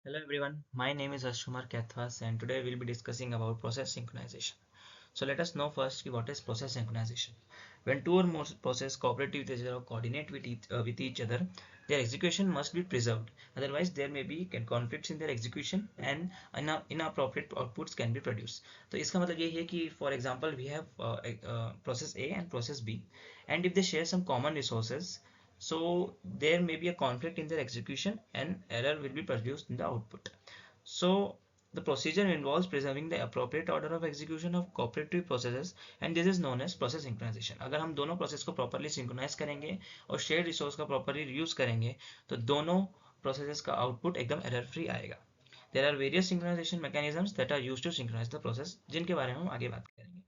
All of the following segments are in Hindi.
Hello everyone, my name is Ashkumar Kathwas and today we'll be discussing about process synchronization. So let us know first what is process synchronization. When two or more processes cooperate with each other or coordinate with each other, their execution must be preserved. Otherwise, there may be conflicts in their execution and inappropriate outputs can be produced. तो इसका मतलब ये है कि for example we have process A and process B, and if they share some common resources, so there may be a conflict in their execution and error will be produced in the output. So the procedure involves preserving the appropriate order of execution of cooperative processes and this is known as process synchronization. अगर हम दोनों प्रोसेस को प्रॉपरली सिंक्रोनाइज करेंगे और शेयर रिसोर्स का प्रॉपरली यूज करेंगे तो दोनों प्रोसेसेस का आउटपुट एकदम एरर फ्री आएगा. There are various synchronization mechanisms that are used to synchronize the process जिनके बारे में हम आगे बात करेंगे.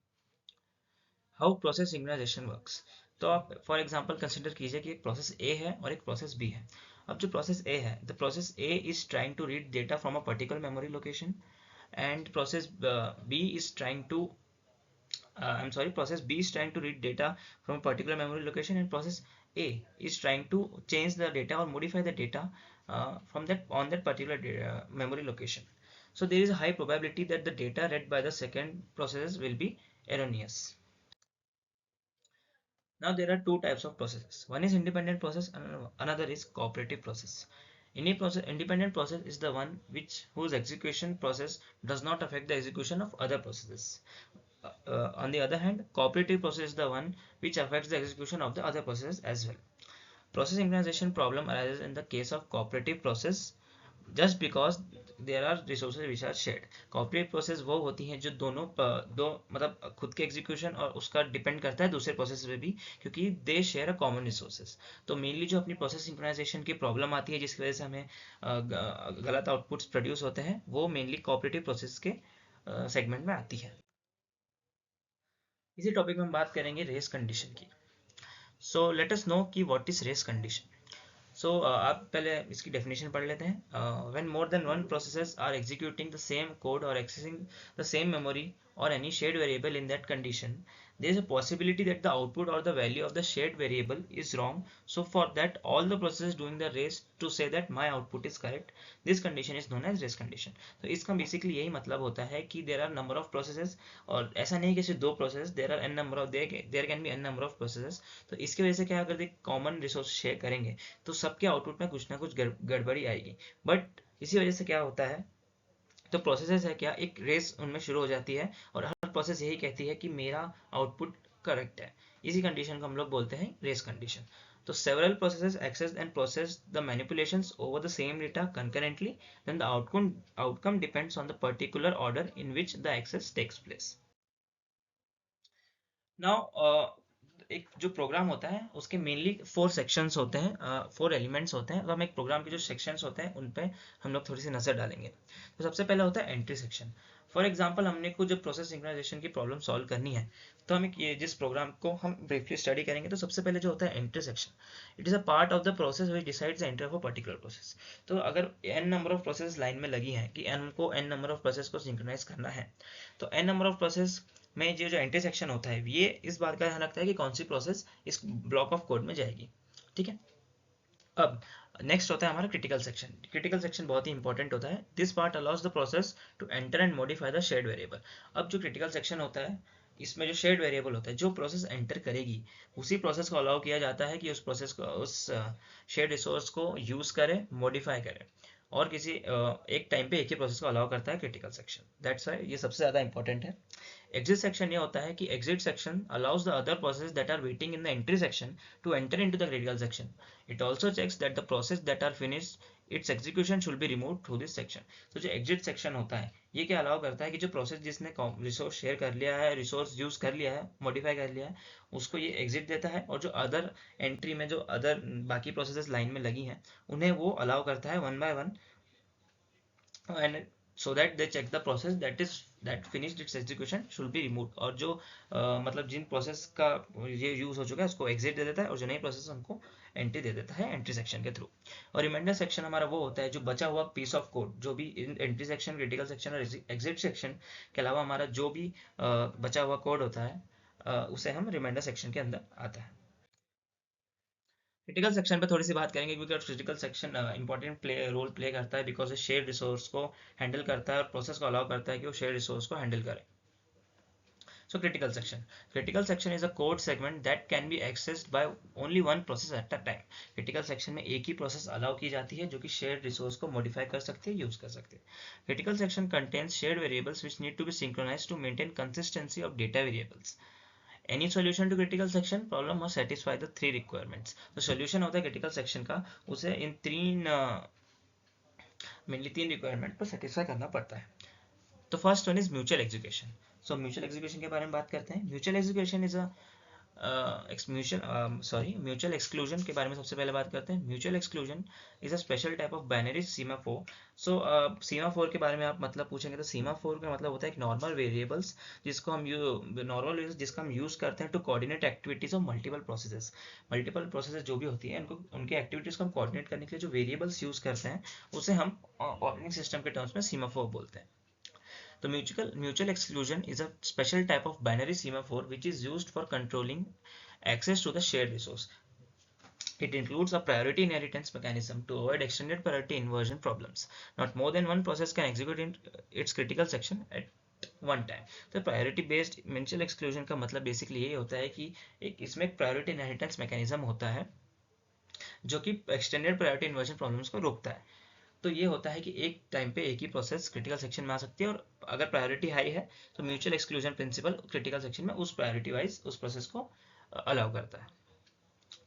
How process synchronisation works. तो आप फॉर एग्जांपल कंसिडर कीजिए कि एक प्रोसेस ए है और एक प्रोसेस बी है. अब जो प्रोसेस ए है, the process A is trying to read data from a particular memory location and process B is trying to process B is trying to read data from a particular memory location and process A is trying to change the data or modify the data from that on that particular memory location. So there is a high probability that the data read by the second process will be erroneous. Now there are two types of processes. One is independent process and another is cooperative process. Any process, independent process is the one whose execution process does not affect the execution of other processes. On the other hand, cooperative process is the one which affects the execution of the other processes as well. Process synchronization problem arises in the case of cooperative process just because there are resources which are shared. Cooperate process वो होती हैं जो दो मतलब खुद के एग्जीक्यूशन और उसका डिपेंड करता है दूसरे प्रोसेस पे भी क्योंकि दे शेयर अ कॉमन रिसोर्सेज. तो मेनली जो अपनी प्रोसेस सिंक्रोनाइजेशन की प्रॉब्लम आती है जिसकी वजह से हमें गलत आउटपुट्स प्रोड्यूस होते हैं वो मेनली कॉपरेटिव प्रोसेस के सेगमेंट में आती है. इसी टॉपिक में हम बात करेंगे रेस कंडीशन की. सो लेट अस नो कि what is race condition. So आप पहले इसकी डेफिनेशन पढ़ लेते हैं. When more than one processes are executing the same code or accessing the same memory or any shared variable in that condition, there is a possibility that the output or the value of the shared variable is wrong. So for that, all the processes doing the race to say that my output is correct, this condition is known as race condition. तो इसका बेसिकली यही मतलब होता है कि there are number of processes और ऐसा नहीं कि सिर्फ दो processes, there are n number of there can be n number of processes. तो इसकी वजह से क्या अगर कॉमन रिसोर्स शेयर करेंगे तो सबके आउटपुट में कुछ ना कुछ गड़बड़ी आएगी. बट इसी वजह से क्या होता है तो प्रोसेसेस है क्या एक रेस उनमें शुरू हो जाती है और हर प्रोसेस यही कहती है कि मेरा आउटपुट करेक्ट है. इसी कंडीशन को हम लोग बोलते हैं रेस कंडीशन. तो several processes access and process the manipulations over the same data concurrently, then the outcome depends on the particular order in which the access takes place. Now एक जो प्रोग्राम होता है उसके मेनली फोर सेक्शंस होते हैं, फोर एलिमेंट्स होते हैं. तो हम एक प्रोग्राम के जो सेक्शंस होते हैं उन पे हम लोग थोड़ी सी नजर डालेंगे. तो सबसे पहला होता है एंट्री सेक्शन. फॉर एग्जांपल हमने कुछ जो प्रोसेस सिंक्रोनाइजेशन की प्रॉब्लम सॉल्व करनी है तो हम ये जिस प्रोग्राम को हम ब्रीफली स्टडी करेंगे तो सबसे पहले जो होता है entry section. It is a part of the process which decides the entry of a particular process. तो अगर N number of process line में लगी हैं कि एन को एन नंबर ऑफ प्रोसेस को सिंक्रोनाइज करना है तो एन नंबर ऑफ प्रोसेस में ये जो एंट्री सेक्शन होता है ये इस बात का ध्यान रखता है कि कौन सी प्रोसेस इस ब्लॉक ऑफ कोड में जाएगी. ठीक है. अब नेक्स्ट होता है हमारा क्रिटिकल सेक्शन. क्रिटिकल सेक्शन बहुत ही इंपॉर्टेंट होता है. This part allows the process to enter and modify the shared variable. अब जो क्रिटिकल सेक्शन होता है इसमें जो शेयर्ड वेरिएबल होता है जो प्रोसेस एंटर करेगी उसी प्रोसेस को अलाउ किया जाता है कि उस प्रोसेस को उस शेयर्ड रिसोर्स को यूज करे मॉडिफाई करे और किसी एक टाइम पे एक ही प्रोसेस को अलाउ करता है क्रिटिकल सेक्शन. दैट्स व्हाई ये सबसे ज़्यादा इंपॉर्टेंट है. एग्जिट सेक्शन ये होता है कि exit section allows the other process that are waiting in the entry section to enter into the critical section. It also checks that the process that are finished its execution should be remove through this section. तो जो एग्जिट सेक्शन होता है ये क्या अलाउ करता है कि जो प्रोसेस जिसने रिसोर्स शेयर कर लिया है रिसोर्स यूज कर लिया है मॉडिफाई कर लिया है उसको ये एग्जिट देता है और जो अदर एंट्री में जो अदर बाकी प्रोसेसेस लाइन में लगी हैं उन्हें वो अलाउ करता है one by one and so that they check the process that finished its execution should be removed. और जो मतलब जिन प्रोसेस का ये यूज हो चुका है उसको एग्जिट दे देता है और जो नई प्रोसेस हमको एंट्री दे देता है एंट्री सेक्शन के थ्रू. और रिमाइंडर सेक्शन हमारा वो होता है जो बचा हुआ पीस ऑफ कोड जो भी एंट्री सेक्शन क्रिटिकल सेक्शन और एग्जिट सेक्शन के अलावा हमारा जो भी बचा हुआ कोड होता है उसे हम रिमाइंडर सेक्शन के अंदर आता है. क्रिटिकल सेक्शन पे थोड़ी सी बात करेंगे क्योंकि critical section important role play करता है बिकॉज शेयर रिसोर्स को हैंडल करता है और प्रोसेस को अलाउ करता है कि वो शेयर रिसोर्स को हैंडल करे. So critical section is a code segment that can be accessed by only one process at a time. Critical section में एक ही process allow की जाती है जो कि shared resource को modify कर सकती है, use कर सकती है. Critical section contains shared variables which need to be synchronized to maintain consistency of data variables. Any solution to critical section problem must satisfy the three requirements. तो solution होता है critical section का, उसे इन mainly तीन requirement को satisfy करना पड़ता है. तो first one is mutual execution. So mutual execution के बारे में बात करते हैं. Mutual execution is mutual exclusion के बारे में सबसे पहले बात करते हैं. Mutual exclusion is a special type of binary semaphore. So semaphore के बारे में आप मतलब पूछेंगे तो सीमाफोर का मतलब होता है एक नॉर्मल वेरिएबल्स जिसको हम जिसका हम यूज करते हैं to coordinate activities of multiple processes. Multiple processes जो भी होती है उनको उनके एक्टिविटीज को हम कोऑर्डिनेट करने के लिए जो वेरिएबल्स यूज करते हैं उसे हम ऑपरेटिंग सिस्टम के टर्म्स में सीमाफोर बोलते हैं. The mutual exclusion is a special type of binary semaphore which is used for controlling access to the shared resource. It includes a priority inheritance mechanism to avoid extended priority inversion problems. Not more than one process can execute in its critical section at one time. तो priority based mutual exclusion का मतलब basically ये होता है कि एक इसमें एक priority inheritance mechanism होता है जो कि extended priority inversion problems को रोकता है. तो ये होता है कि एक टाइम पे एक ही प्रोसेस क्रिटिकल सेक्शन में आ सकती है और अगर प्रायोरिटी हाई है तो mutual exclusion principle critical section में उस प्रायोरिटी वाइज उस प्रोसेस को अलाउ करता है.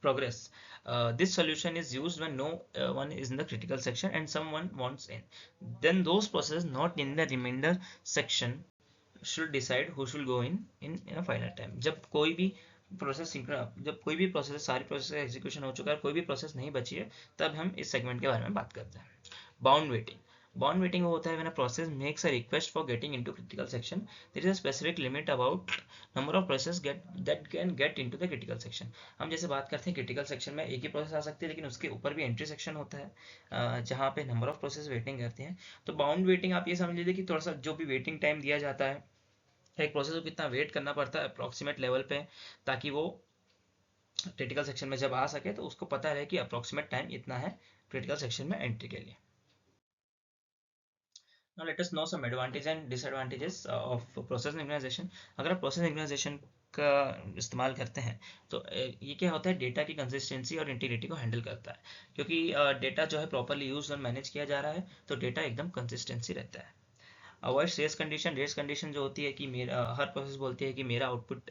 Progress. This solution is used when no one is in the critical section and someone wants in. Then those processes not in the remainder section should decide who should go in a final time. जब कोई भी प्रोसेस सारी प्रोसेस एग्जीक्यूशन हो चुका है, कोई भी प्रोसेस नहीं बची है, तब हम इस सेगमेंट के बारे में बात करते हैं. Bound waiting. Bound waiting वो होता है when a process makes a request for getting into critical section. There is a specific limit about number of processes that can get into the critical section. हम जैसे बात करते हैं critical section में एक ही प्रोसेस आ सकती है लेकिन उसके ऊपर भी entry section होता है जहाँ पे number of process waiting करते हैं. तो bound waiting आप ये समझ लीजिए कि थोड़ा सा जो भी waiting time दिया जाता है एक प्रोसेस को कितना वेट करना पड़ता है अप्रोक्सीमेट लेवल पे ताकि वो क्रिटिकल सेक्शन में जब आ सके तो उसको पता रहे कि अप्रोक्सीमेट टाइम इतना है क्रिटिकल सेक्शन में एंट्री के लिए. Now let us know some advantages and disadvantages of process synchronization. अगर आप process synchronization का इस्तेमाल करते हैं तो ये क्या होता है डेटा की कंसिस्टेंसी और इंटीग्रिटी को हैंडल करता है क्योंकि डेटा जो है प्रॉपरली यूज और मैनेज किया जा रहा है तो डेटा एकदम कंसिस्टेंसी रहता है. अवॉइड रेस कंडीशन जो होती है कि मेरा हर प्रोसेस बोलती है कि मेरा आउटपुट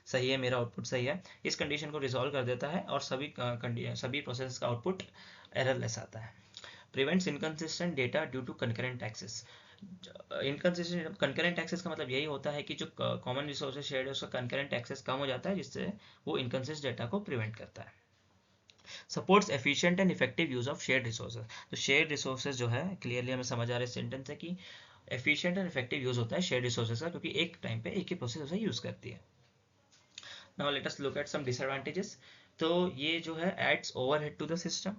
सही है, मेरा आउटपुट सही है, इस कंडीशन को रिजॉल्व कर देता है और सभी प्रोसेस का आउटपुट एररलेस आता है. Prevents inconsistent data due to concurrent access. Inconsistent concurrent access का मतलब यही होता है कि जो कॉमन रिसोर्सेज शेयर्ड है उसका कंकरेंट एक्सेस कम हो जाता है जिससे वो इनकंसिस्टेंट डेटा को प्रिवेंट करता है. Supports efficient and effective use of shared resources. तो शेयर्ड रिसोर्सेज जो है क्लियरली हमें समझ आ रहा है सेंटेंस है कि एफिशिएंट एंड इफेक्टिव यूज होता है शेयर्ड रिसोर्सेज का क्योंकि एक टाइम पे एक ही प्रोसेस उसे यूज करती है. Now let us look at some disadvantages. तो ये जो है adds overhead to the system.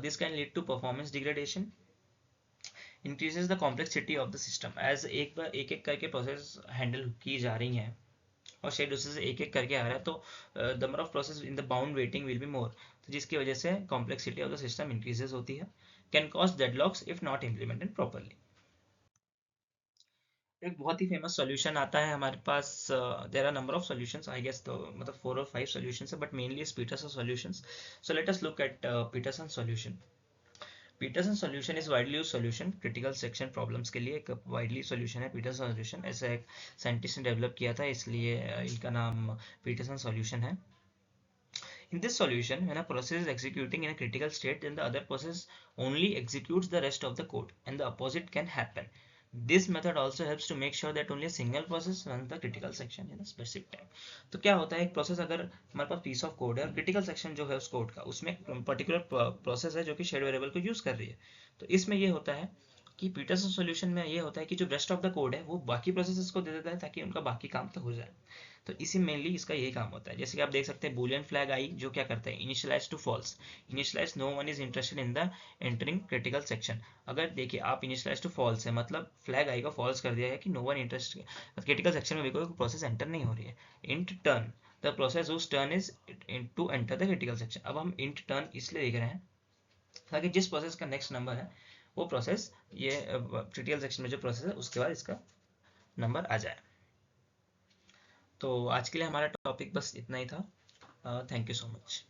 This can lead to performance degradation. Increases the complexity of the system. As एक एक करके प्रोसेस हैंडल की जा रही हैं और शेयर्ड रिसोर्सेज एक एक करके आ रहा है तो the number of process in the bound waiting will be more. तो जिसकी वजह से complexity of the system increases होती है. Can cause deadlocks if not implemented properly. एक बहुत ही फेमस सॉल्यूशन आता है हमारे पास. There are number of solutions I guess तो मतलब 4 और 5 सॉल्यूशंस है but mainly is Peterson solutions. So let us look at Peterson solution. Peterson solution is widely used solution critical section problems के लिए. एक वाइडली सॉल्यूशन है पीटरसन सॉल्यूशन. ऐसा एक साइंटिस्ट ने डेवलप किया था इसलिए इनका नाम पीटरसन सॉल्यूशन है. In this solution, when a process is executing in a critical state, then the other process only executes the rest of the code, and the opposite can happen. This method also helps to make sure that only a single process runs the critical section in a specific time. तो क्या होता है एक प्रोसेस अगर हमारे पास पीस ऑफ कोड है और क्रिटिकल सेक्शन जो है उस कोड का उसमें पर्टिकुलर प्रोसेस है जो कि शेयर्ड वेरिएबल को यूज कर रही है. तो इसमें ये होता है कि पीटरसन सॉल्यूशन में ये होता है कि जो रेस्ट ऑफ द कोड है वो बाकी प्रोसेसेस को दे देता है ताकि उनका बाकी काम तो हो जाए. तो इसी मेनली इसका यही काम होता है. जैसे कि आप देख सकते हैं बूलियन फ्लैग आई जो क्या करता है initialise to false. Initialise no one is interested in the entering critical section. अगर देखिए आप इनिशियलाइज टू फॉल्स है मतलब फ्लैग आई को फॉल्स कर दिया है कि no one interest critical section में भी कोई प्रोसेस एंटर नहीं हो रही है. Int turn the process whose turn is to enter the critical section. अब हम इंट टर्न इसलिए लिख रहे हैं ताकि जिस प्रोसेस का नेक्स्ट नंबर है वो प्रोसेस ये क्रिटिकल सेक्शन में जो प्रोसेस है उसके बाद इसका नंबर आ जाए। तो आज के लिए हमारा टॉपिक बस इतना ही था। Thank you so much.